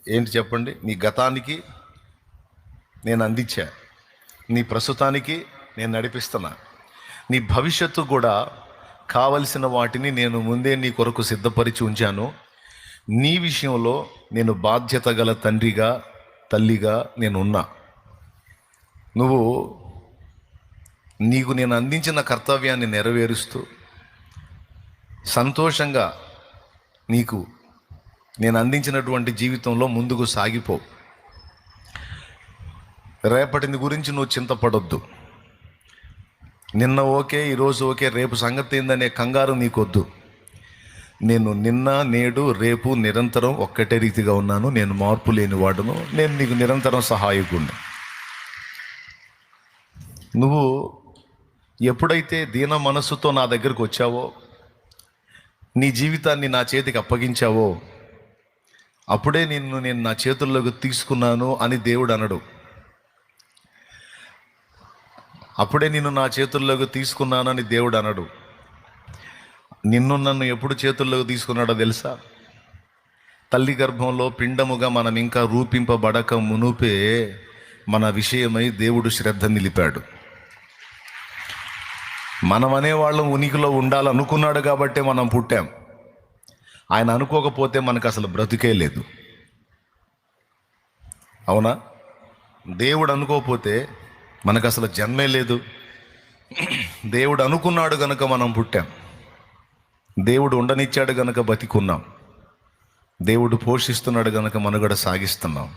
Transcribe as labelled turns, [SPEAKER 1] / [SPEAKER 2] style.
[SPEAKER 1] ఏంటి చెప్పండి? నీ గతానికి నేను అందించా, నీ ప్రస్తుతానికి నేను నడిపిస్తున్నా, నీ భవిష్యత్తు కూడా కావలసిన వాటిని నేను ముందే నీ కొరకు సిద్ధపరిచి ఉంచాను. నీ విషయంలో నేను బాధ్యత గల తండ్రిగా, తల్లిగా నేనున్నా. నువ్వు నీకు నేను అందించిన కర్తవ్యాన్ని నెరవేరుస్తూ సంతోషంగా నీకు నేను అందించినటువంటి జీవితంలో ముందుకు సాగిపో. రేపటిని గురించి నువ్వు చింతపడొద్దు. నిన్న ఓకే, ఈరోజు ఓకే, రేపు సంగతి ఏందనే కంగారు నీకొద్దు. నేను నిన్న, నేడు, రేపు నిరంతరం ఒక్కటే రీతిగా ఉన్నాను. నేను మార్పు లేని వాడును. నేను నీకు నిరంతరం సహాయకుడిని. నువ్వు ఎప్పుడైతే దీన మనస్సుతో నా దగ్గరకు వచ్చావో, నీ జీవితాన్ని నా చేతికి అప్పగించావో, అప్పుడే నేను నా చేతుల్లోకి తీసుకున్నాను అని దేవుడు అనడు. అప్పుడే నిన్ను నా చేతుల్లోకి తీసుకున్నానని దేవుడు అనడు. నన్ను ఎప్పుడు చేతుల్లోకి తీసుకున్నాడో తెలుసా? తల్లి గర్భంలో పిండముగా మనం ఇంకా రూపింపబడక మునుపే మన విషయమై దేవుడు శ్రద్ధ నిలిపాడు. మనం అనేవాళ్ళం ఉనికిలో ఉండాలనుకున్నాడు కాబట్టే మనం పుట్టాం. ఆయన అనుకోకపోతే మనకు అసలు బ్రతికే లేదు. అవునా? దేవుడు అనుకోకపోతే మనకు అసలు జన్మే లేదు. దేవుడు అనుకున్నాడు గనుక మనం పుట్టాం. దేవుడు ఉండనిచ్చాడు గనుక బతికున్నాం. దేవుడు పోషిస్తున్నాడు గనుక మనుగడ సాగిస్తున్నాం.